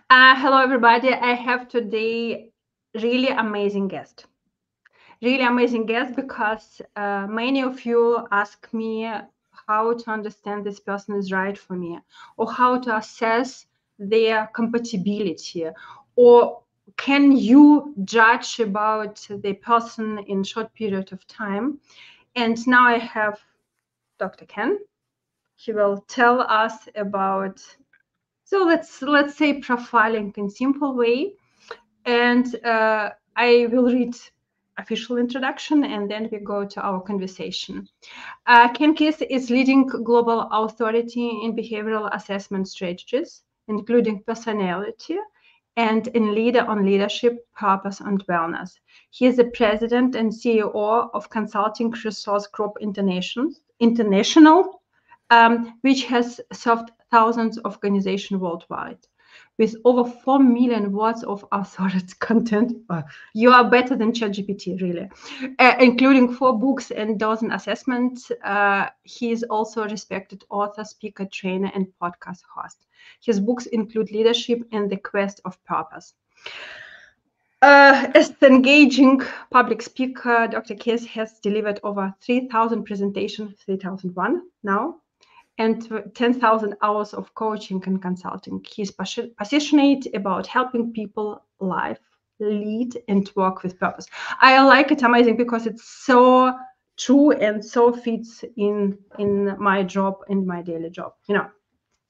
Hello, everybody. I have today really amazing guest. Really amazing guest because many of you ask me how to understand this person is right for me, or how to assess their compatibility, or can you judge about the person in short period of time? And now I have Dr. Ken. He will tell us about. So let's say profiling in simple way, and I will read official introduction and then we go to our conversation. Ken Keis is leading global authority in behavioral assessment strategies, including personality, and in leader on leadership, purpose, and wellness. He is the president and CEO of Consulting Resource Group International, which has served thousands of organizations worldwide. With over 4 million words of authority content, you are better than ChatGPT, really, including 4 books and dozen assessments. He is also a respected author, speaker, trainer, and podcast host. His books include Leadership and the Quest of Purpose. As an engaging public speaker, Dr. Keis has delivered over 3,000 presentations, 3,001 now, and 10,000 hours of coaching and consulting. He's passionate about helping people live, lead, and work with purpose. I like it amazing because it's so true and so fits in my job and my daily job.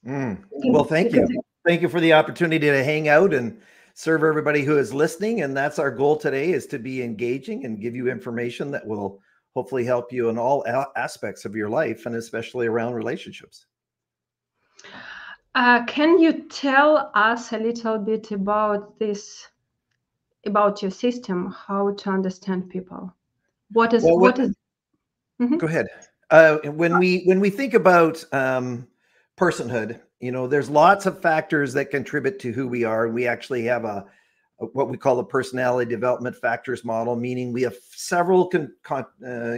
Well, thank you. Thank you for the opportunity to hang out and serve everybody who is listening. And that's our goal today, is to be engaging and give you information that will hopefully help you in all aspects of your life, and especially around relationships. Can you tell us a little bit about this, about your system, how to understand people? What is? Go ahead. When we think about personhood, there's lots of factors that contribute to who we are. We actually have what we call a personality development factors model, meaning we have several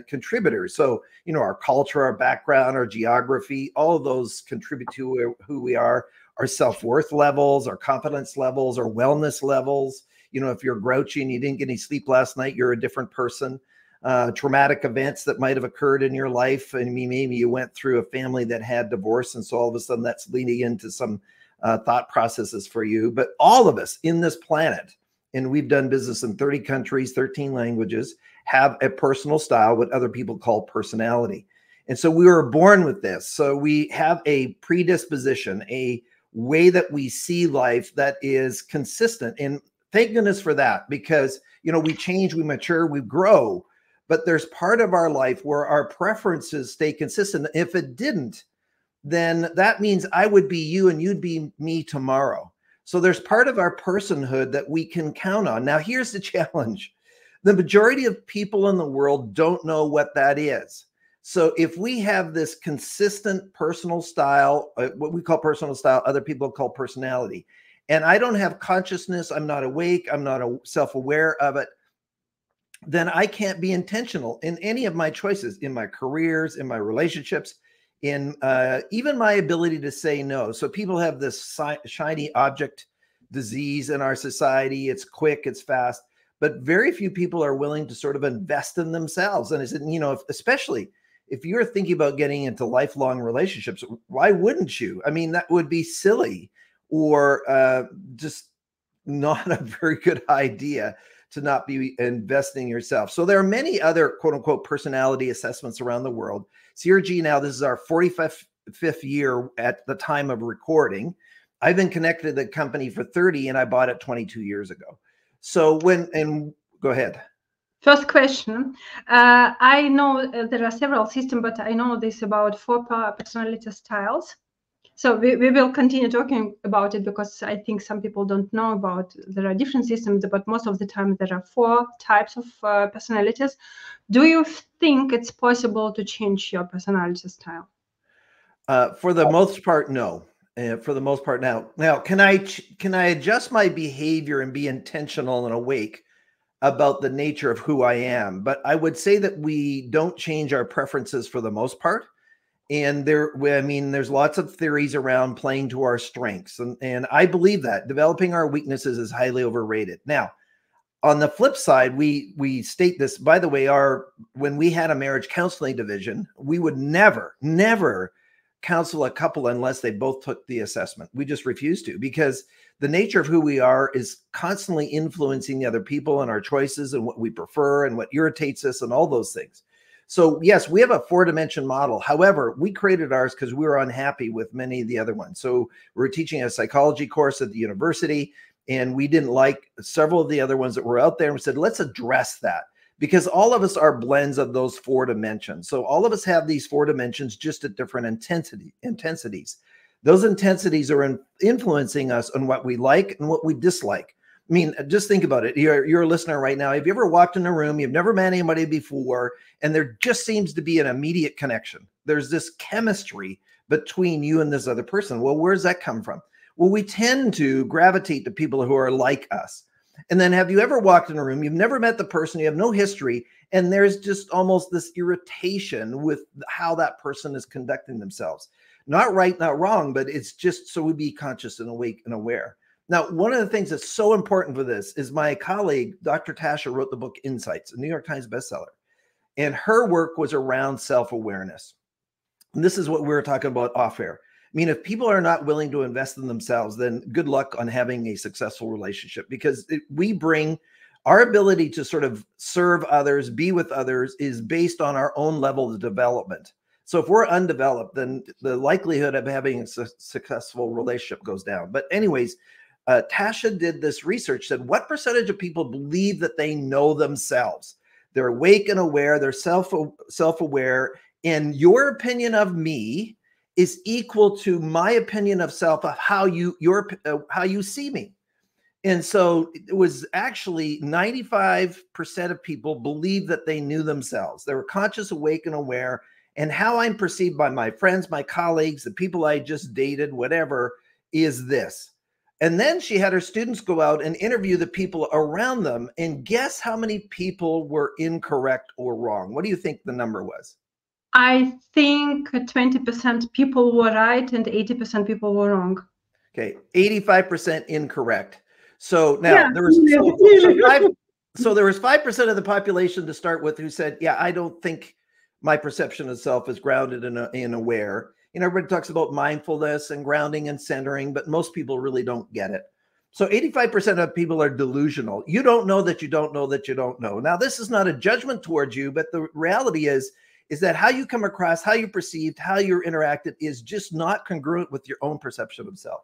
contributors. So, our culture, our background, our geography, all of those contribute to who we are. Our self-worth levels, our confidence levels, our wellness levels. If you're grouchy and you didn't get any sleep last night, you're a different person. Traumatic events that might have occurred in your life. And maybe you went through a family that had divorce, and so all of a sudden that's leading into some thought processes for you. But all of us in this planet, and we've done business in 30 countries, 13 languages, have a personal style, what other people call personality. And so we were born with this. So we have a predisposition, a way that we see life that is consistent. And thank goodness for that, because, we change, we mature, we grow. But there's part of our life where our preferences stay consistent. If it didn't, then that means I would be you and you'd be me tomorrow. So there's part of our personhood that we can count on. Now, here's the challenge. The majority of people in the world don't know what that is. So if we have this consistent personal style, what we call personal style, other people call personality, and I don't have consciousness, I'm not awake, I'm not self-aware of it, then I can't be intentional in any of my choices, in my careers, in my relationships, in even my ability to say no. So people have this shiny object disease in our society. It's quick, it's fast, but very few people are willing to sort of invest in themselves. And I said, especially if you're thinking about getting into lifelong relationships, why wouldn't you? I mean, that would be silly, or just not a very good idea to not be investing in yourself. So there are many other quote unquote personality assessments around the world. CRG now, this is our 45th year at the time of recording. I've been connected to the company for 30 and I bought it 22 years ago. So go ahead. First question. I know there are several systems, but I know this about 4 personality styles. So we will continue talking about it, because I think some people don't know about, there are different systems, but most of the time there are 4 types of personalities. Do you think it's possible to change your personality style? For the most part, no. For the most part, now can I adjust my behavior and be intentional and awake about the nature of who I am? But I would say that we don't change our preferences for the most part. And I mean, there's lots of theories around playing to our strengths. And I believe that developing our weaknesses is highly overrated. Now, on the flip side, we state this, by the way, when we had a marriage counseling division, we would never counsel a couple unless they both took the assessment. We just refuse to, because the nature of who we are is constantly influencing the other people and our choices and what we prefer and what irritates us and all those things. So yes, we have a 4-dimension model. However, we created ours because we were unhappy with many of the other ones. So we were teaching a psychology course at the university, and we didn't like several of the other ones that were out there. And we said, let's address that, because all of us are blends of those 4 dimensions. So all of us have these 4 dimensions, just at different intensities. Those intensities are influencing us on what we like and what we dislike. I mean, just think about it. You're a listener right now. Have you ever walked in a room, you've never met anybody before, and there just seems to be an immediate connection? There's this chemistry between you and this other person. Well, where does that come from? Well, we tend to gravitate to people who are like us. And then have you ever walked in a room, you've never met the person, you have no history, and there's just almost this irritation with how that person is conducting themselves. Not right, not wrong, but it's just so we be conscious and awake and aware. Now, one of the things that's so important for this is my colleague, Dr. Tasha, wrote the book Insights, a New York Times bestseller. And her work was around self-awareness. And this is what we were talking about off air. I mean, if people are not willing to invest in themselves, then good luck on having a successful relationship, because we bring our ability to sort of serve others, be with others, is based on our own level of development. So if we're undeveloped, then the likelihood of having a successful relationship goes down. But anyways, Tasha did this research, said what percentage of people believe that they know themselves? They're awake and aware, they're self-aware, and your opinion of me is equal to my opinion of self, of how you see me. And so it was actually 95% of people believed that they knew themselves. They were conscious, awake, and aware. And how I'm perceived by my friends, my colleagues, the people I just dated, whatever, is this. And then she had her students go out and interview the people around them, and guess how many people were incorrect or wrong? What do you think the number was? I think 20% people were right and 80% people were wrong. Okay, 85% incorrect. So now Yeah, there was there was 5% of the population to start with who said, yeah, I don't think my perception of self is grounded in aware. You know, everybody talks about mindfulness and grounding and centering, but most people really don't get it. So 85% of people are delusional. You don't know that you don't know that you don't know. Now, this is not a judgment towards you, but the reality is that how you come across, how you perceived, how you're interacted is just not congruent with your own perception of self.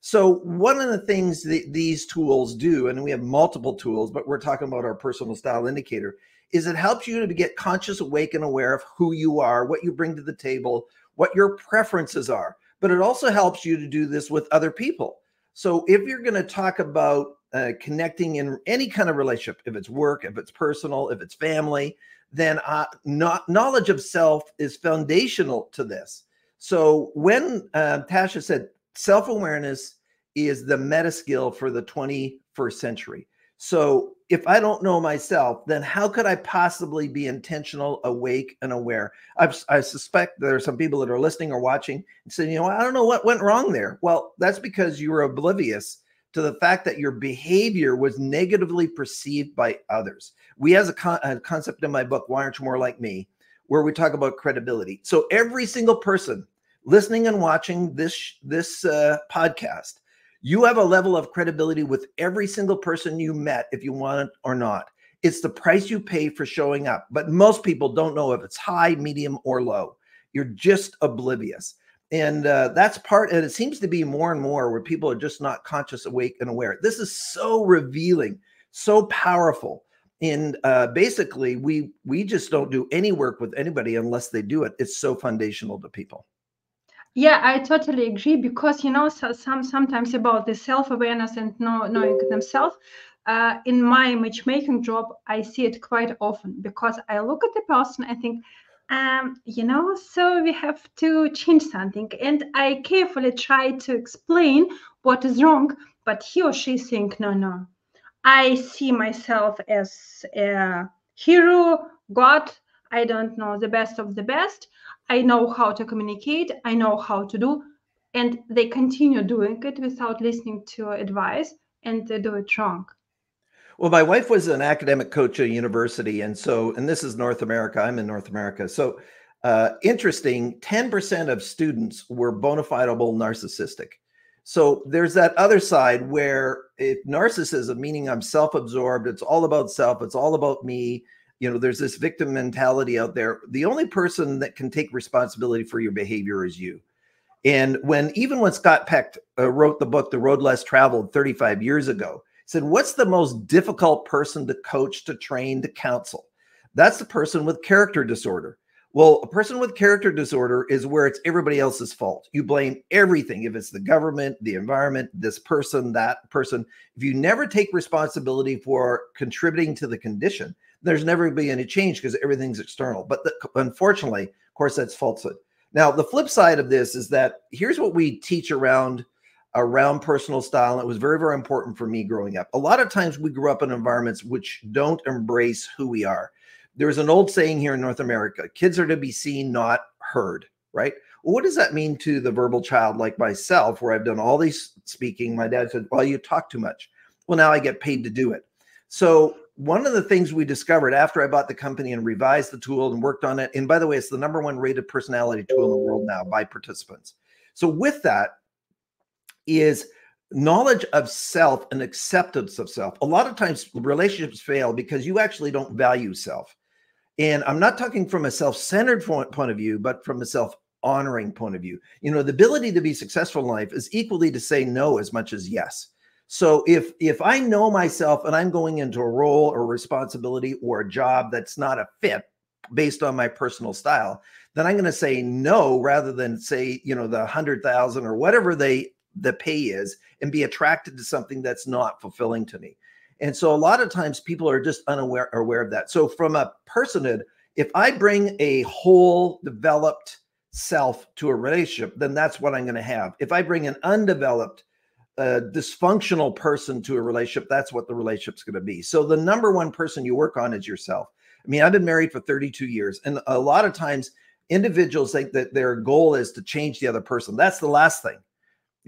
So one of the things that these tools do, and we have multiple tools, but we're talking about our personal style indicator, is it helps you to get conscious, awake, and aware of who you are, what you bring to the table, what your preferences are. But it also helps you to do this with other people. So if you're going to talk about connecting in any kind of relationship, if it's work, if it's personal, if it's family, then knowledge of self is foundational to this. So when Tasha said self-awareness is the meta skill for the 21st century. So if I don't know myself, then how could I possibly be intentional, awake, and aware? I suspect there are some people that are listening or watching and saying, you know, I don't know what went wrong there. Well, that's because you were oblivious to the fact that your behavior was negatively perceived by others. We have a concept in my book, Why Aren't You More Like Me, where we talk about credibility. So every single person listening and watching this podcast, you have a level of credibility with every single person you met, if you want it or not. It's the price you pay for showing up. But most people don't know if it's high, medium, or low. You're just oblivious. And that's part, and it seems to be more and more where people are just not conscious, awake, and aware. This is so revealing, so powerful. And basically, we just don't do any work with anybody unless they do it. It's so foundational to people. Yeah, I totally agree, because, you know, sometimes about the self-awareness and knowing themselves, in my matchmaking job, I see it quite often, because I look at the person, I think, you know, so we have to change something. And I carefully try to explain what is wrong, but he or she think, no, I see myself as a hero, God, I don't know, the best of the best. I know how to communicate, I know how to do, and they continue doing it without listening to advice, and they do it wrong. Well, my wife was an academic coach at a university. And this is North America. I'm in North America. So interesting, 10% of students were bona fideable narcissistic. So there's that other side where if narcissism, meaning I'm self-absorbed, it's all about self, it's all about me. There's this victim mentality out there. The only person that can take responsibility for your behavior is you. And even when Scott Peck wrote the book, The Road Less Traveled 35 years ago, said, what's the most difficult person to coach, to train, to counsel? That's the person with character disorder. Well, a person with character disorder is where it's everybody else's fault. You blame everything. If it's the government, the environment, this person, that person, if you never take responsibility for contributing to the condition, there's never going to be any change because everything's external. But unfortunately, of course, that's falsehood. Now, the flip side of this is that here's what we teach around personal style. And it was very, very important for me growing up. A lot of times we grew up in environments which don't embrace who we are. There's an old saying here in North America, kids are to be seen, not heard, right? Well, what does that mean to the verbal child like myself, where I've done all these speaking? My dad said, well, you talk too much. Well, now I get paid to do it. So one of the things we discovered after I bought the company and revised the tool and worked on it, and by the way, it's the #1 rated personality tool in the world now by participants. So with that is knowledge of self and acceptance of self. A lot of times relationships fail because you actually don't value self. And I'm not talking from a self-centered point of view, but from a self-honoring point of view. The ability to be successful in life is equally to say no as much as yes. So if I know myself and I'm going into a role or responsibility or a job that's not a fit based on my personal style, then I'm going to say no rather than say, the 100,000 or whatever the pay is, and be attracted to something that's not fulfilling to me. And so a lot of times people are just aware of that. So from a personhood, if I bring a whole developed self to a relationship, then that's what I'm going to have. If I bring an undeveloped, dysfunctional person to a relationship, that's what the relationship's going to be. So the #1 person you work on is yourself. I mean, I've been married for 32 years, and a lot of times individuals think that their goal is to change the other person. That's the last thing.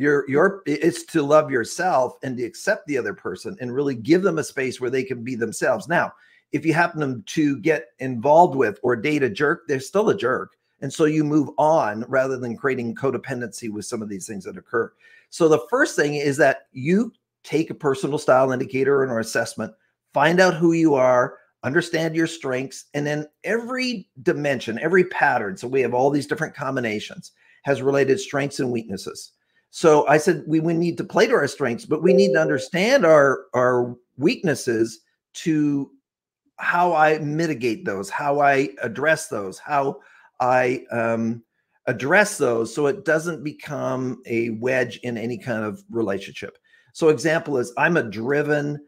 It's to love yourself and to accept the other person and really give them a space where they can be themselves. Now, if you happen to get involved with or date a jerk, they're still a jerk. And so you move on rather than creating codependency with some of these things that occur. So the first thing is that you take a personal style indicator or assessment, find out who you are, understand your strengths, and then every dimension, every pattern, so we have all these different combinations, has related strengths and weaknesses. So I said we need to play to our strengths, but we need to understand our weaknesses to how I mitigate those, how I address those, how I address those so it doesn't become a wedge in any kind of relationship. So example is I'm a driven,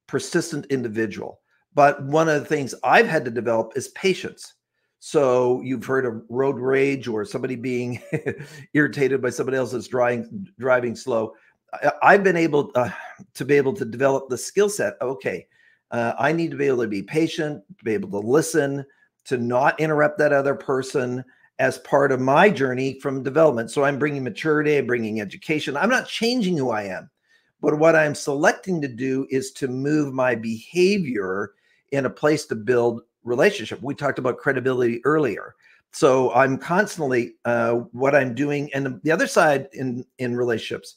persistent individual, but one of the things I've had to develop is patience. So you've heard of road rage or somebody being irritated by somebody else that's driving slow. I've been able to develop the skill set. Okay, I need to be able to be patient, to be able to listen, to not interrupt that other person as part of my journey from development. So I'm bringing maturity, I'm bringing education. I'm not changing who I am, but what I'm selecting to do is to move my behavior in a place to build relationship. We talked about credibility earlier. So I'm constantly what I'm doing. And the other side in relationships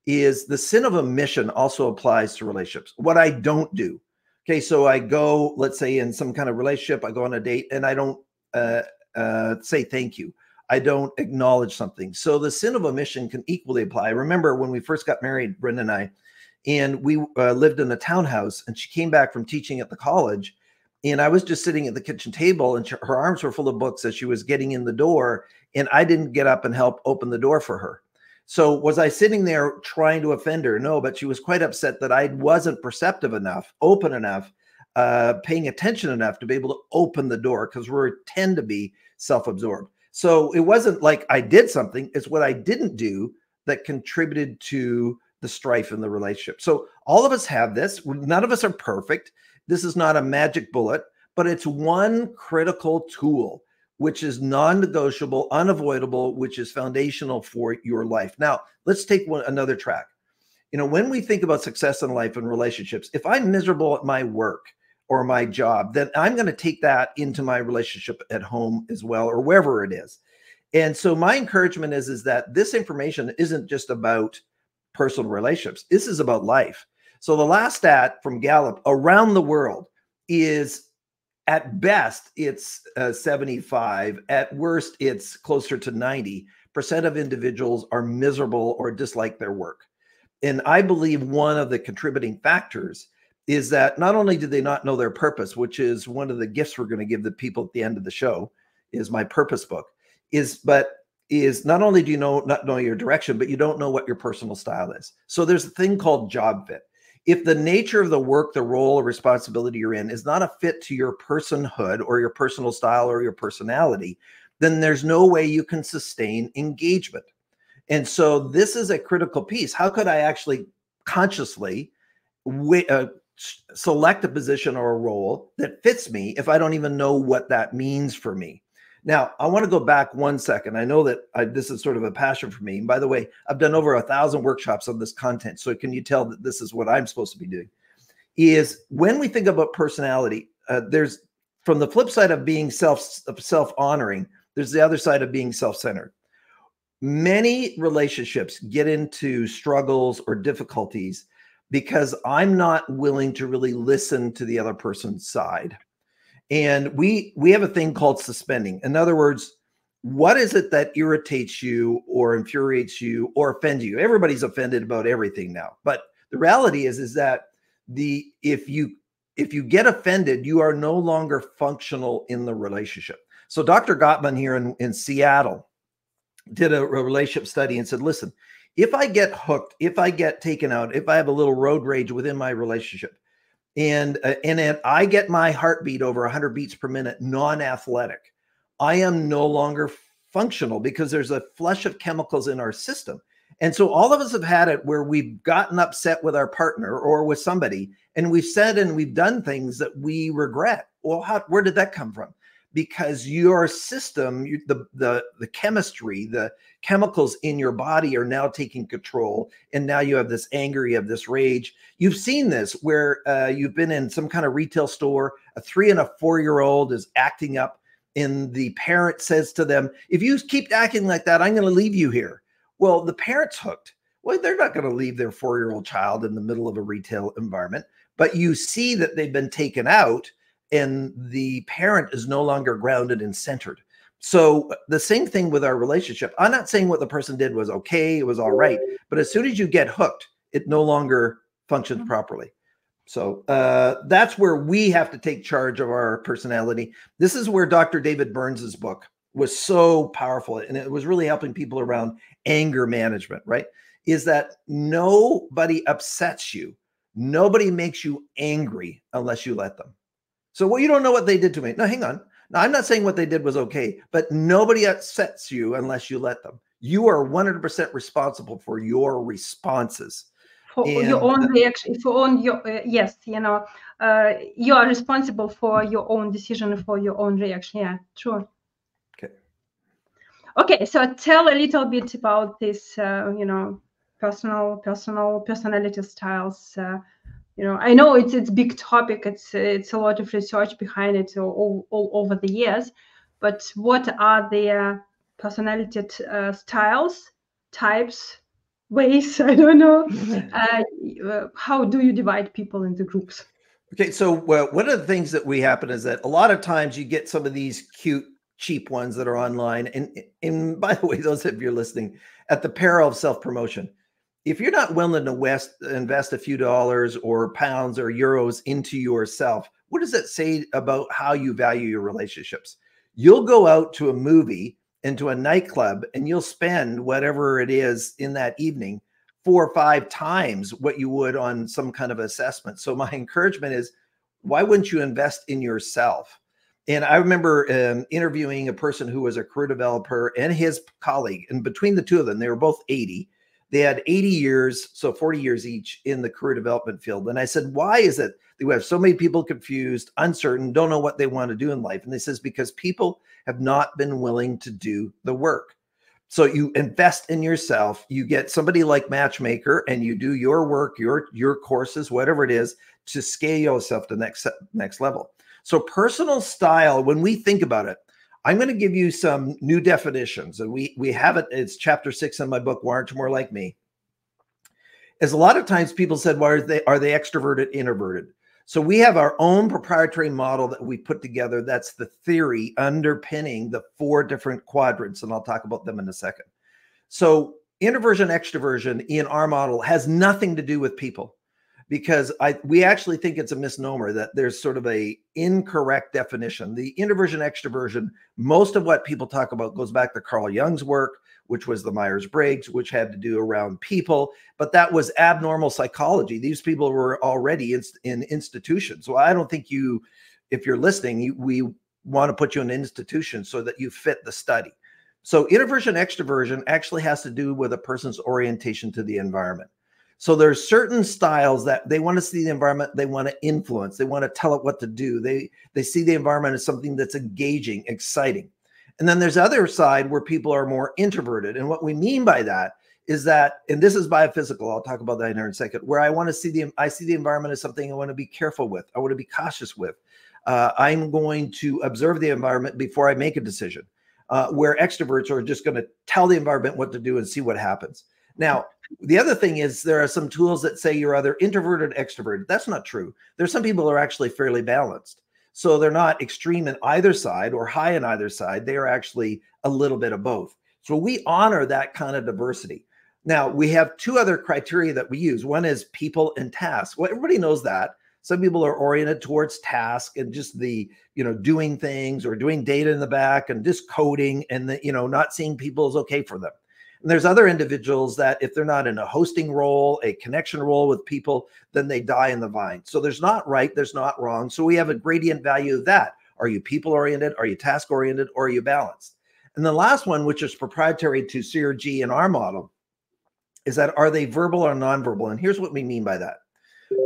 is the sin of omission also applies to relationships. What I don't do. Okay, so I go, let's say in some kind of relationship, I go on a date and I don't say thank you. I don't acknowledge something. So the sin of omission can equally apply. I remember when we first got married, Brenda and I, and we lived in a townhouse, and she came back from teaching at the college, and I was just sitting at the kitchen table, and her arms were full of books as she was getting in the door, and I didn't get up and help open the door for her. So was I sitting there trying to offend her? No, but she was quite upset that I wasn't perceptive enough, open enough, paying attention enough to be able to open the door, because we tend to be self-absorbed. So it wasn't like I did something, it's what I didn't do that contributed to the strife in the relationship. So all of us have this. None of us are perfect. This is not a magic bullet, but it's one critical tool. which is non-negotiable, unavoidable, which is foundational for your life. Now, let's take another track. You know, when we think about success in life and relationships, if I'm miserable at my work or my job, then I'm going to take that into my relationship at home as well, or wherever it is. And so my encouragement is that this information isn't just about personal relationships. This is about life. So the last stat from Gallup around the world is, at best, it's 75. At worst, it's closer to 90% of individuals are miserable or dislike their work. And I believe one of the contributing factors is that not only do they not know their purpose, which is one of the gifts we're going to give the people at the end of the show, is my purpose book, is not only do you not know your direction, but you don't know what your personal style is. So there's a thing called job fit. If the nature of the work, the role or responsibility you're in is not a fit to your personhood or your personal style or your personality, then there's no way you can sustain engagement. And so this is a critical piece. How could I actually consciously select a position or a role that fits me if I don't even know what that means for me? Now, I want to go back 1 second. I know that this is sort of a passion for me. And by the way, I've done over 1,000 workshops on this content. So can you tell that this is what I'm supposed to be doing? Is when we think about personality, there's, from the flip side of being self-honoring, there's the other side of being self-centered. Many relationships get into struggles or difficulties because I'm not willing to really listen to the other person's side. And we have a thing called suspending. In other words, what is it that irritates you or infuriates you or offends you? Everybody's offended about everything now. But the reality is that if you get offended, you are no longer functional in the relationship. So Dr. Gottman here in Seattle did a relationship study and said, listen, if I get hooked, if I get taken out, if I have a little road rage within my relationship, and I get my heartbeat over 100 beats per minute, non-athletic, I am no longer functional because there's a flush of chemicals in our system. And so all of us have had it where we've gotten upset with our partner or with somebody, and we've said and we've done things that we regret. Well, where did that come from? Because your system, the chemistry, the chemicals in your body are now taking control. And now you have this anger, you have this rage. You've seen this where you've been in some kind of retail store, a 3 and a 4-year-old is acting up, and the parent says to them, if you keep acting like that, I'm going to leave you here. Well, the parent's hooked. Well, they're not going to leave their 4-year-old child in the middle of a retail environment, but you see that they've been taken out, and the parent is no longer grounded and centered. So the same thing with our relationship. I'm not saying what the person did was okay, it was all right, but as soon as you get hooked, it no longer functions properly. So that's where we have to take charge of our personality. This is where Dr. David Burns's book was so powerful, and it was really helping people around anger management, right? Is that nobody upsets you. Nobody makes you angry unless you let them. So, well, you don't know what they did to me. No, hang on. Now, I'm not saying what they did was okay, but nobody upsets you unless you let them. You are 100% responsible for your responses. For your own reaction, for own your yes, you know, you are responsible for your own decision, for your own reaction. Yeah, true. Okay. Okay, so tell a little bit about this, you know, personality styles. You know, I know it's big topic. It's a lot of research behind it all over the years. But what are the personality styles, types, ways? I don't know. How do you divide people into groups? Okay, so one of the things that we happen is that a lot of times you get some of these cute, cheap ones that are online. And by the way, those of you listening, at the peril of self-promotion, if you're not willing to invest a few dollars or pounds or euros into yourself, what does that say about how you value your relationships? You'll go out to a movie, into a nightclub, and you'll spend whatever it is in that evening 4 or 5 times what you would on some kind of assessment. So my encouragement is, why wouldn't you invest in yourself? And I remember interviewing a person who was a career developer and his colleague, and between the two of them, they were both 80. They had 80 years, so 40 years each in the career development field. And I said, why is it that we have so many people confused, uncertain, don't know what they want to do in life? And they says, because people have not been willing to do the work. So you invest in yourself, you get somebody like Matchmaker, and you do your work, your courses, whatever it is, to scale yourself to next level. So personal style, when we think about it, I'm going to give you some new definitions, and we have it. It's chapter 6 in my book, Why Aren't You More Like Me? As a lot of times people said, why are they extroverted, introverted? So we have our own proprietary model that we put together. That's the theory underpinning the 4 different quadrants, and I'll talk about them in a second. So introversion, extroversion in our model has nothing to do with people, because we actually think it's a misnomer, that there's sort of a incorrect definition. The introversion, extroversion, most of what people talk about goes back to Carl Jung's work, which was the Myers-Briggs, which had to do around people, but that was abnormal psychology. These people were already in institutions. So I don't think if you're listening, we want to put you in an institution so that you fit the study. So introversion, extroversion actually has to do with a person's orientation to the environment. So there's certain styles that they want to see the environment, they want to influence, they want to tell it what to do. They see the environment as something that's engaging, exciting. And then there's other side where people are more introverted. And what we mean by that is that, and this is biophysical, I'll talk about that in a second, where I see the environment as something I want to be careful with, I want to be cautious with. I'm going to observe the environment before I make a decision. Where extroverts are just going to tell the environment what to do and see what happens. Now, the other thing is there are some tools that say you're either introverted or extroverted. That's not true. There's some people who are actually fairly balanced. So they're not extreme in either side or high in either side. They are actually a little bit of both. So we honor that kind of diversity. Now, we have 2 other criteria that we use. One is people and tasks. Well, everybody knows that. Some people are oriented towards task and just the, doing things or doing data in the back and just coding, and not seeing people is okay for them. And there's other individuals that if they're not in a hosting role, a connection role with people, then they die in the vine. So there's not right, there's not wrong. So we have a gradient value of that. Are you people oriented? Are you task oriented? Or are you balanced? And the last one, which is proprietary to CRG in our model, is that are they verbal or nonverbal? And here's what we mean by that.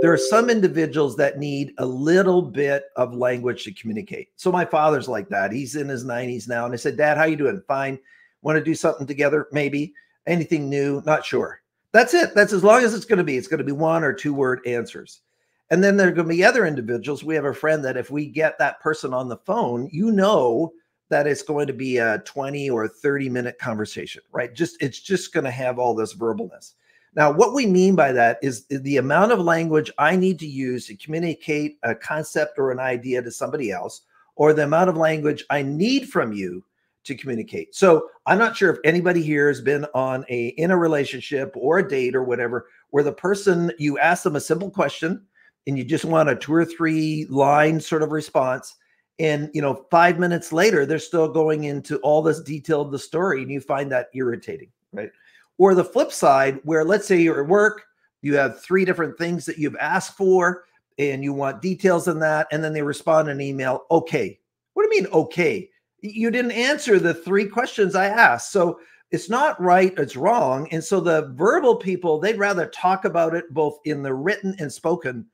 There are some individuals that need a little bit of language to communicate. So my father's like that. He's in his 90s now. And I said, Dad, how you doing? Fine. Want to do something together? Maybe. Anything new? Not sure. That's it. That's as long as it's going to be. It's going to be 1 or 2 word answers. And then there are going to be other individuals. We have a friend that if we get that person on the phone, that it's going to be a 20 or 30-minute conversation, right? It's just going to have all this verbalness. Now, what we mean by that is the amount of language I need to use to communicate a concept or an idea to somebody else, or the amount of language I need from you to communicate. So I'm not sure if anybody here has been in a relationship or a date or whatever, where the person, you ask them a simple question and you just want a 2 or 3 line sort of response. And, 5 minutes later, they're still going into all this detail of the story, and you find that irritating, right? Or the flip side, where let's say you're at work, you have 3 different things that you've asked for, and you want details in that, and then they respond in an email, okay. What do you mean, okay? You didn't answer the 3 questions I asked. So it's not right, it's wrong. And so the verbal people, they'd rather talk about it both in the written and spoken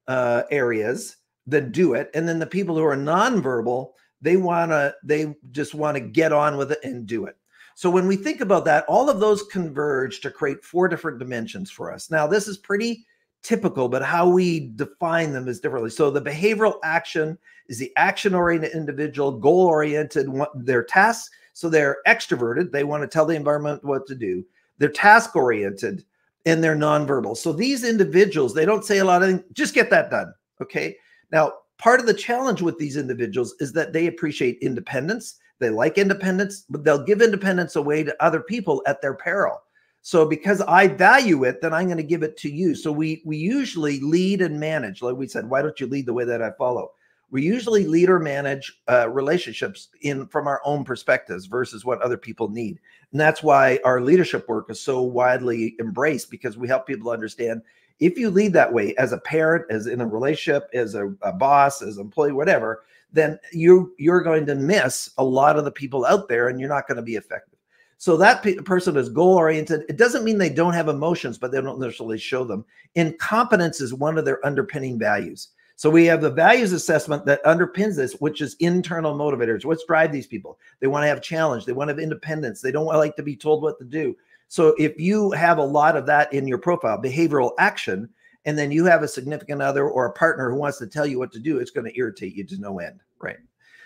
areas than do it. And then the people who are nonverbal, they just want to get on with it and do it. So when we think about that, all of those converge to create 4 different dimensions for us. Now, this is pretty typical, but how we define them is differently. So the behavioral action is the action-oriented individual, goal-oriented, their tasks. So they're extroverted. They want to tell the environment what to do. They're task-oriented, and they're nonverbal. So these individuals, they don't say a lot of things, just get that done, okay? Now, part of the challenge with these individuals is that they appreciate independence. They like independence, but they'll give independence away to other people at their peril. So because I value it, then I'm going to give it to you. So we usually lead and manage. Like we said, why don't you lead the way that I follow? We usually lead or manage relationships from our own perspectives versus what other people need. And that's why our leadership work is so widely embraced, because we help people understand if you lead that way as a parent, as in a relationship, as a boss, as an employee, whatever, then you're going to miss a lot of the people out there and you're not going to be effective. So that person is goal-oriented. It doesn't mean they don't have emotions, but they don't necessarily show them. Incompetence is one of their underpinning values. So we have the values assessment that underpins this, which is internal motivators. What's drive these people? They want to have challenge. They want to have independence. They don't like to be told what to do. So if you have a lot of that in your profile, behavioral action, and then you have a significant other or a partner who wants to tell you what to do, it's going to irritate you to no end, right?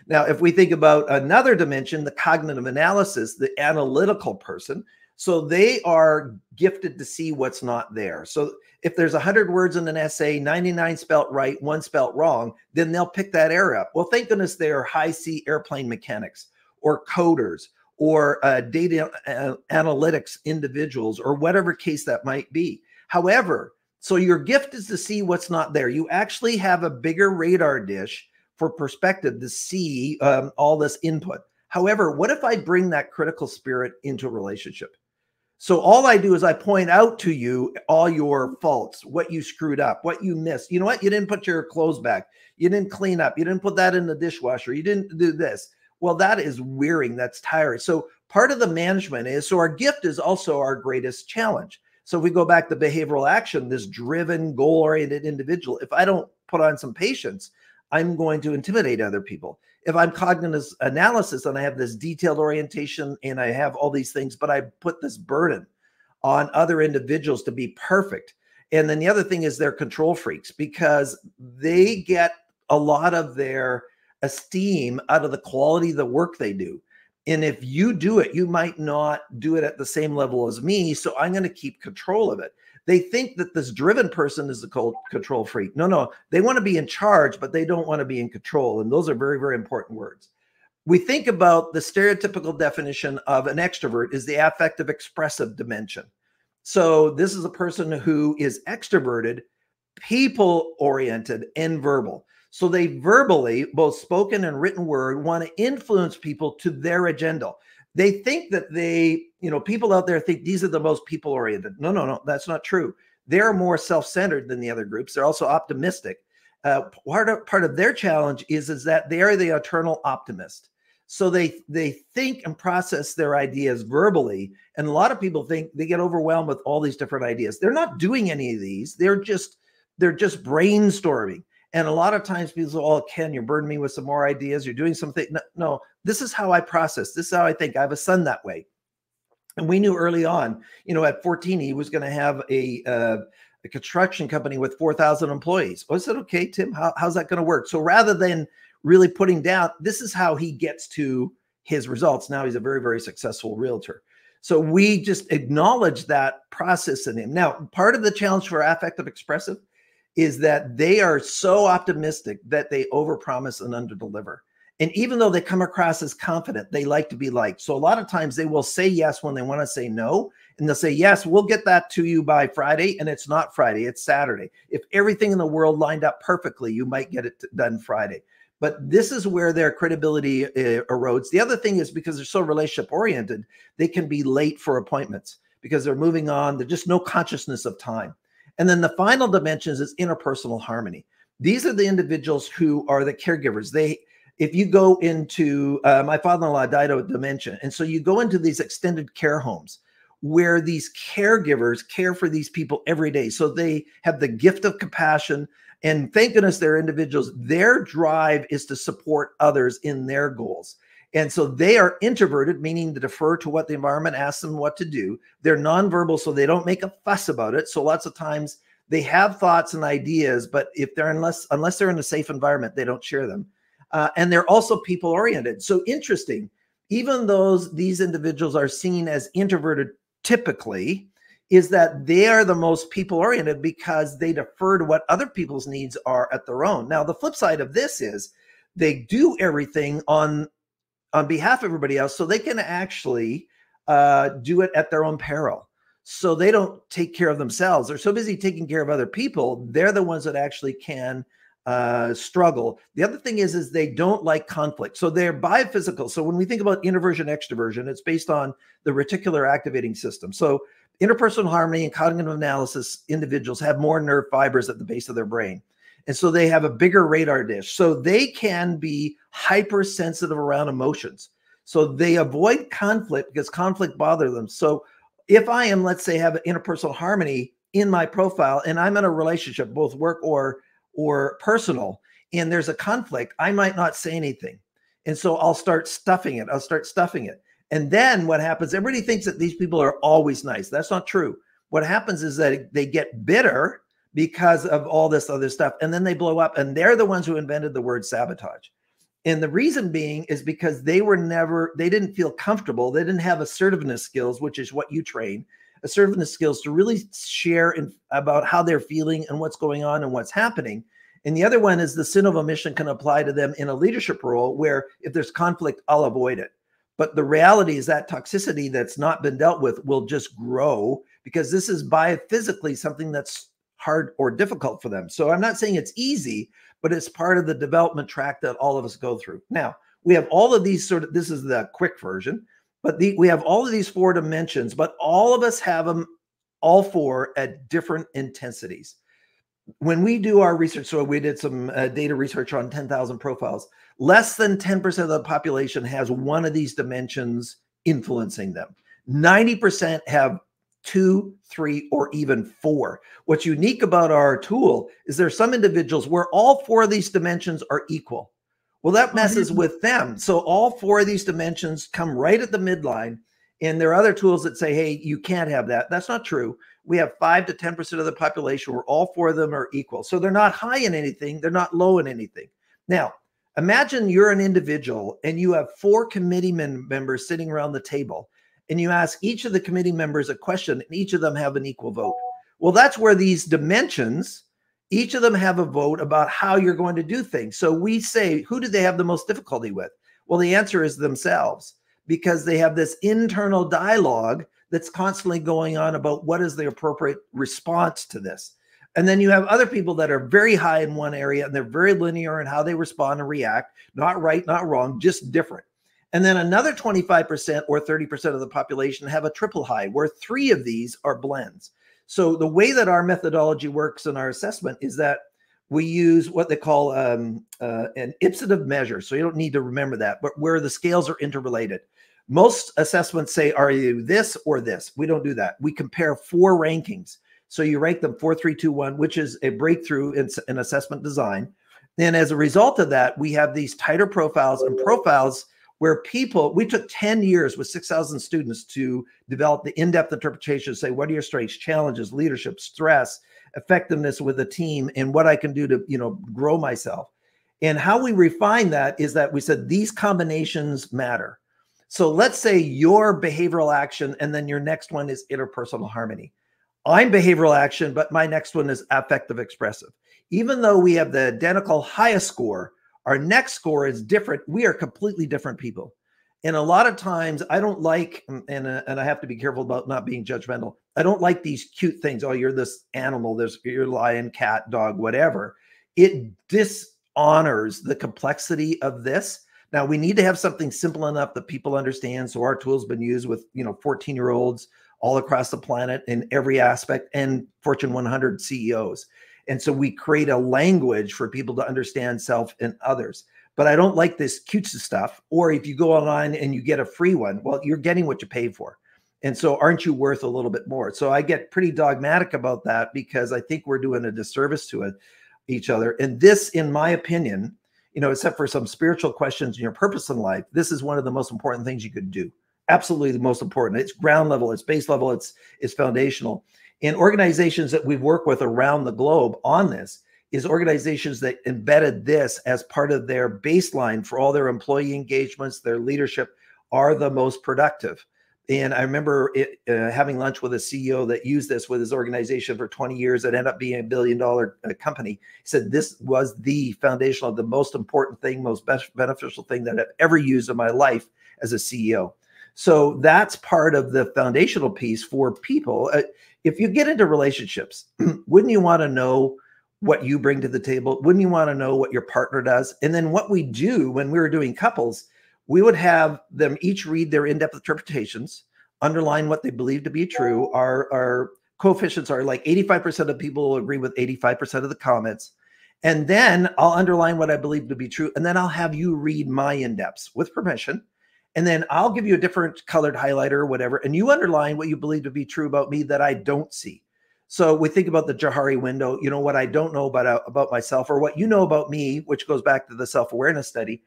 Now, if we think about another dimension, the cognitive analysis, the analytical person, so they are gifted to see what's not there. So if there's 100 words in an essay, 99 spelt right, 1 spelt wrong, then they'll pick that area up. Well, thank goodness they are high-C airplane mechanics or coders or data analytics individuals or whatever case that might be. However, so your gift is to see what's not there. You actually have a bigger radar dish for perspective to see all this input. However, what if I bring that critical spirit into a relationship? So all I do is I point out to you all your faults, what you screwed up, what you missed. You know what? You didn't put your clothes back. You didn't clean up. You didn't put that in the dishwasher. You didn't do this. Well, that is wearing. That's tiring. So part of the management is, so our gift is also our greatest challenge. So if we go back to behavioral action, this driven, goal-oriented individual, if I don't put on some patience, I'm going to intimidate other people. If I'm cognitive analysis and I have this detailed orientation and I have all these things, but I put this burden on other individuals to be perfect. And then the other thing is they're control freaks because they get a lot of their esteem out of the quality of the work they do. And if you do it, you might not do it at the same level as me. So I'm going to keep control of it. They think that this driven person is the control freak. No, they want to be in charge, but they don't want to be in control. And those are very, very important words. We think about the stereotypical definition of an extrovert is the affective expressive dimension. So this is a person who is extroverted, people-oriented, and verbal. So they verbally, both spoken and written word, want to influence people to their agenda. They think that people out there think these are the most people-oriented. No, that's not true. They're more self-centered than the other groups. They're also optimistic. Part of their challenge is that they are the eternal optimist. So they think and process their ideas verbally. And a lot of people think they get overwhelmed with all these different ideas. They're not doing any of these. They're just brainstorming. And a lot of times people say, oh, Ken, you're burdening me with some more ideas. You're doing something. No, this is how I process. This is how I think. I have a son that way. And we knew early on, at 14, he was going to have a construction company with 4,000 employees. I said, okay, Tim, how's that going to work? So rather than really putting down, this is how he gets to his results. Now he's a very, very successful realtor. So we just acknowledge that process in him. Now, part of the challenge for affective expressive is that they are so optimistic that they overpromise and underdeliver. And even though they come across as confident, they like to be liked. So a lot of times they will say yes when they want to say no. And they'll say, yes, we'll get that to you by Friday. And it's not Friday, it's Saturday. If everything in the world lined up perfectly, you might get it done Friday. But this is where their credibility erodes. The other thing is because they're so relationship oriented, they can be late for appointments because they're moving on. There's just no consciousness of time. And then the final dimensions is interpersonal harmony. These are the individuals who are the caregivers. If you go into, my father-in-law died of dementia. And so you go into these extended care homes where these caregivers care for these people every day. So they have the gift of compassion, and thank goodness they're individuals. Their drive is to support others in their goals. And so they are introverted, meaning to defer to what the environment asks them what to do. They're nonverbal, so they don't make a fuss about it. So lots of times they have thoughts and ideas, but if they're unless they're in a safe environment, they don't share them. And they're also people oriented. So interesting, even though these individuals are seen as introverted typically, is that they are the most people oriented because they defer to what other people's needs are at their own. Now, the flip side of this is they do everything on behalf of everybody else, so they can actually do it at their own peril. So they don't take care of themselves. They're so busy taking care of other people. They're the ones that actually can struggle. The other thing is they don't like conflict. So they're biophysical. So when we think about introversion, extroversion, it's based on the reticular activating system. So interpersonal harmony and cognitive analysis individuals have more nerve fibers at the base of their brain. And so they have a bigger radar dish. So they can be hypersensitive around emotions. So they avoid conflict because conflict bothers them. So if I am, let's say, have interpersonal harmony in my profile and I'm in a relationship, both work or personal, and there's a conflict, I might not say anything. And so I'll start stuffing it. And then what happens, everybody thinks that these people are always nice. That's not true. What happens is that they get bitter because of all this other stuff. And then they blow up, and they're the ones who invented the word sabotage. And the reason being is because they didn't feel comfortable. They didn't have assertiveness skills, which is what you train, assertiveness skills to really share about how they're feeling and what's going on and what's happening. And the other one is the sin of omission can apply to them in a leadership role where if there's conflict, I'll avoid it. But the reality is that toxicity that's not been dealt with will just grow because this is biophysically something that's hard or difficult for them. So I'm not saying it's easy, but it's part of the development track that all of us go through. Now, we have all of these this is the quick version, but we have all of these 4 dimensions, but all of us have them all 4 at different intensities. When we do our research, so we did some data research on 10,000 profiles, less than 10% of the population has one of these dimensions influencing them. 90% have 2, 3, or even 4. What's unique about our tool is there's some individuals where all 4 of these dimensions are equal. Well, that messes with them. So all 4 of these dimensions come right at the midline. And there are other tools that say, hey, you can't have that. That's not true. We have 5 to 10% of the population where all 4 of them are equal. So they're not high in anything. They're not low in anything. Now, imagine you're an individual and you have 4 committee members sitting around the table. And you ask each of the committee members a question, and each of them have an equal vote. Well, that's where these dimensions, each of them have a vote about how you're going to do things. So we say, who do they have the most difficulty with? Well, the answer is themselves, because they have this internal dialogue that's constantly going on about what is the appropriate response to this. And then you have other people that are very high in one area, and they're very linear in how they respond and react, not right, not wrong, just different. And then another 25% or 30% of the population have a triple high, where 3 of these are blends. So the way that our methodology works in our assessment is that we use what they call an ipsative measure. So you don't need to remember that, but where the scales are interrelated. Most assessments say, are you this or this? We don't do that. We compare 4 rankings. So you rank them 4, 3, 2, 1, which is a breakthrough in assessment design. And as a result of that, we have these tighter profiles and profiles where we took 10 years with 6,000 students to develop the in-depth interpretation, say, what are your strengths, challenges, leadership, stress, effectiveness with a team, and what I can do to, grow myself. And how we refine that is that we said these combinations matter. So let's say your behavioral action, and then your next one is interpersonal harmony. I'm behavioral action, but my next one is affective expressive. Even though we have the identical highest score, our next score is different. We are completely different people. And a lot of times I don't like, and I have to be careful about not being judgmental. I don't like these cute things. Oh, you're this animal, you're lion, cat, dog, whatever. It dishonors the complexity of this. Now we need to have something simple enough that people understand. So our tool's been used with, 14-year-olds all across the planet in every aspect, and Fortune 100 CEOs. And so we create a language for people to understand self and others. But I don't like this cutesy stuff. Or if you go online and you get a free one, well, you're getting what you pay for. And so aren't you worth a little bit more? So I get pretty dogmatic about that because I think we're doing a disservice to each other. And this, in my opinion, except for some spiritual questions and your purpose in life, this is one of the most important things you could do. Absolutely the most important. It's ground level, it's base level, it's foundational. And organizations that we've worked with around the globe on this is organizations that embedded this as part of their baseline for all their employee engagements, their leadership, are the most productive. And I remember having lunch with a CEO that used this with his organization for 20 years. It ended up being $1 billion company. He said, this was the foundation of the most important thing, most beneficial thing that I've ever used in my life as a CEO. So that's part of the foundational piece for people. If you get into relationships, wouldn't you want to know what you bring to the table? Wouldn't you want to know what your partner does? And then what we do when we were doing couples, we would have them each read their in-depth interpretations, underline what they believe to be true. Our coefficients are like 85% of people will agree with 85% of the comments. And then I'll underline what I believe to be true. And then I'll have you read my in-depths with permission. And then I'll give you a different colored highlighter or whatever, and you underline what you believe to be true about me that I don't see. So we think about the Johari window, you know, what I don't know about myself, or what you know about me, which goes back to the self-awareness study.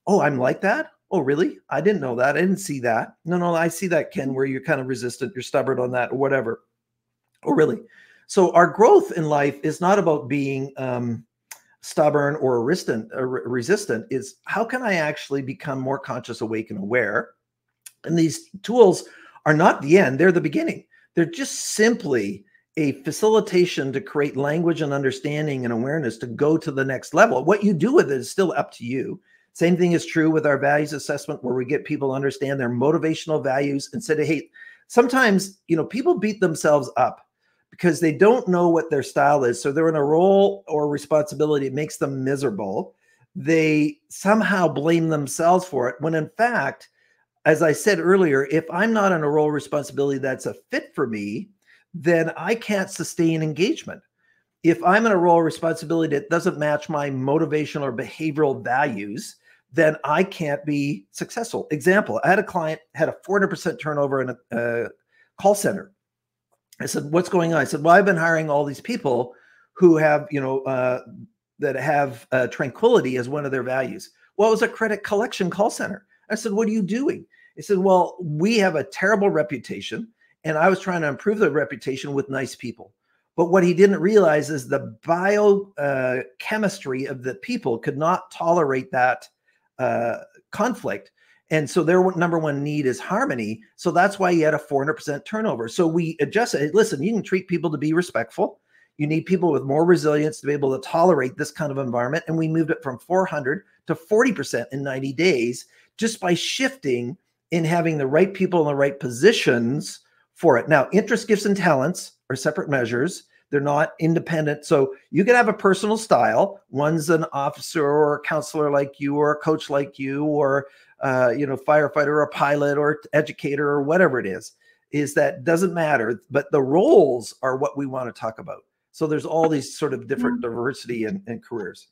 Oh, I'm like that? Oh, really? I didn't know that. I didn't see that. No, I see that, Ken, where you're kind of resistant, you're stubborn on that, or whatever. Oh, really? So our growth in life is not about being stubborn or resistant. Is how can I actually become more conscious, awake, and aware? And these tools are not the end, they're the beginning. They're just simply a facilitation to create language and understanding and awareness to go to the next level. What you do with it is still up to you. Same thing is true with our values assessment, where we get people to understand their motivational values and say, hey, sometimes, you know, people beat themselves up because they don't know what their style is. So they're in a role or responsibility. It makes them miserable. They somehow blame themselves for it, when in fact, as I said earlier, if I'm not in a role responsibility that's a fit for me, then I can't sustain engagement. If I'm in a role responsibility that doesn't match my motivational or behavioral values, then I can't be successful. Example, I had a client had a 400% turnover in a call center. I said, what's going on? I said, well, I've been hiring all these people who have, you know, that have tranquility as one of their values. Well, it was a credit collection call center. I said, what are you doing? He said, well, we have a terrible reputation, and I was trying to improve the reputation with nice people. But what he didn't realize is the biochemistry of the people could not tolerate that conflict. And so their number one need is harmony. So that's why he had a 400% turnover. So we adjusted. Listen, you can treat people to be respectful. You need people with more resilience to be able to tolerate this kind of environment. And we moved it from 400 to 40% in 90 days, just by shifting in having the right people in the right positions for it. Now, interests, gifts, and talents are separate measures. They're not independent. So you can have a personal style. One's an officer or a counselor like you, or a coach like you, or you know, firefighter or a pilot or educator or whatever it is that doesn't matter. But the roles are what we want to talk about. So there's all these sort of different diversity in careers.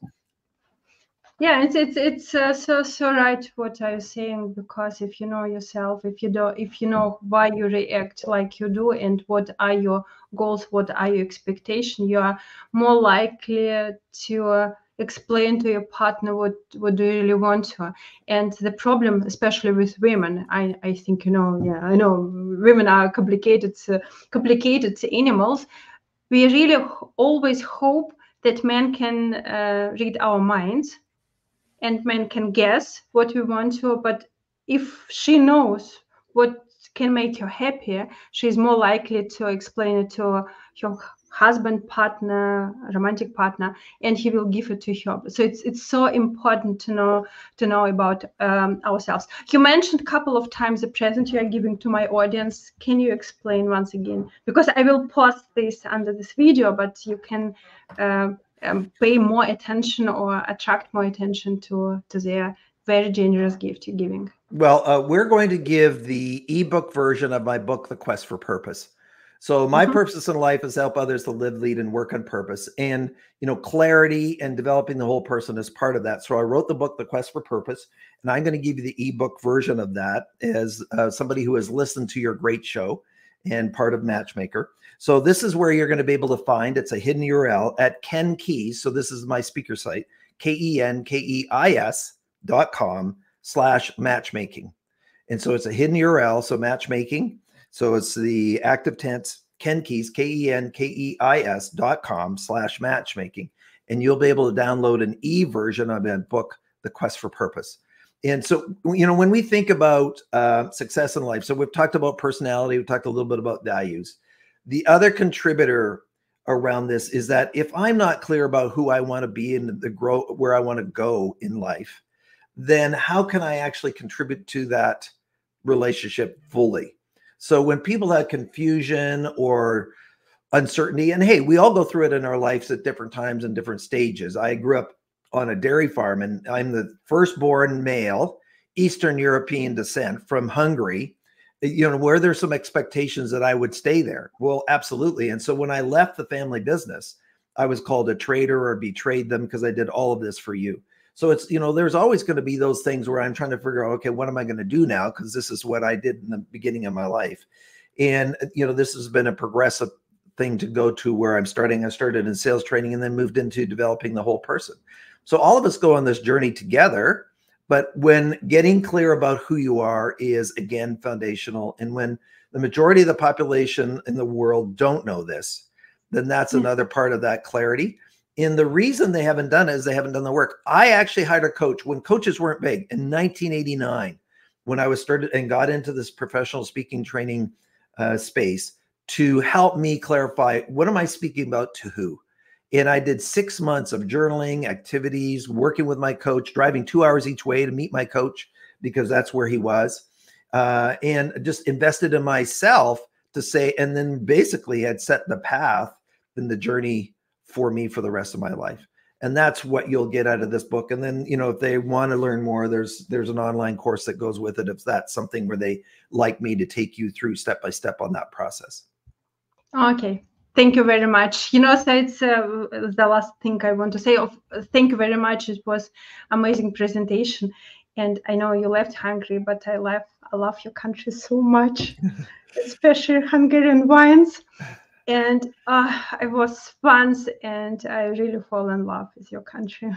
Yeah, it's so right what I'm saying, because if you know yourself, if you know why you react like you do, and what are your goals, what are your expectations, you are more likely to explain to your partner what do you really want to. And the problem, especially with women, I think, you know, yeah, I know women are complicated animals. We really always hope that men can read our minds, and men can guess what we want to, but if she knows what can make her happier, she's more likely to explain it to her husband, partner, romantic partner, and he will give it to her. So it's so important to know about ourselves. You mentioned a couple of times the present you are giving to my audience. Can you explain once again? Because I will post this under this video, but you can pay more attention or attract more attention to their very generous gift you're giving. Well, we're going to give the ebook version of my book, The Quest for Purpose. So my purpose in life is to help others to live, lead, and work on purpose. And, you know, clarity and developing the whole person is part of that. So I wrote the book, The Quest for Purpose, and I'm going to give you the ebook version of that as somebody who has listened to your great show and part of Matchmaker. So this is where you're going to be able to find, it's a hidden URL at Ken Keis. So this is my speaker site, KenKeis.com/matchmaking. And so it's a hidden URL. So matchmaking. So it's the active tense, Ken Keis, KenKeis.com/matchmaking. And you'll be able to download an e-version of that book, The Quest for Purpose. And so, you know, when we think about success in life, so we've talked about personality, we've talked a little bit about values. The other contributor around this is that if I'm not clear about who I want to be and where I want to go in life, then how can I actually contribute to that relationship fully? So when people have confusion or uncertainty, and hey, we all go through it in our lives at different times and different stages. I grew up on a dairy farm, and I'm the firstborn male, Eastern European descent from Hungary, you know, where there's some expectations that I would stay there. Well, absolutely. And so when I left the family business, I was called a traitor or betrayed them because I did all of this for you. So it's, there's always going to be those things where I'm trying to figure out, okay, what am I going to do now? Because this is what I did in the beginning of my life. And, this has been a progressive thing to go to where I started in sales training and then moved into developing the whole person. So all of us go on this journey together, but when getting clear about who you are is, again, foundational. And when the majority of the population in the world don't know this, then that's another part of that clarity. And the reason they haven't done it is they haven't done the work. I actually hired a coach when coaches weren't big in 1989, when I was started and got into this professional speaking training space to help me clarify, what am I speaking about to who? And I did 6 months of journaling, activities, working with my coach, driving 2 hours each way to meet my coach because that's where he was, and just invested in myself to say, and then basically had set the path and the journey for me for the rest of my life. And that's what you'll get out of this book. And then, if they want to learn more, there's an online course that goes with it if that's something where they like me to take you through step by step on that process. Okay. Thank you very much. So it's the last thing I want to say. Thank you very much. It was amazing presentation. And I know you left Hungary, but I love your country so much, especially Hungarian wines. And it was fun, and I really fall in love with your country.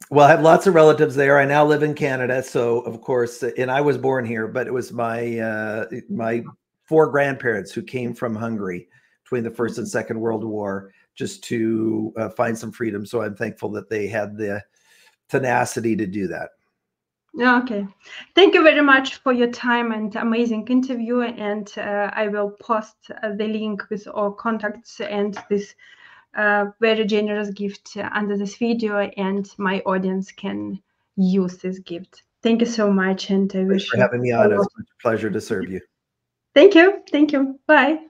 Well, I have lots of relatives there. I now live in Canada, so of course, and I was born here, but it was my 4 grandparents who came from Hungary between the First and Second World War just to find some freedom. So I'm thankful that they had the tenacity to do that. Okay. Thank you very much for your time and amazing interview. And I will post the link with our contacts and this very generous gift under this video, and my audience can use this gift. Thank you so much. And I wish you for having me on. It was a pleasure to serve you. Thank you. Thank you. Bye.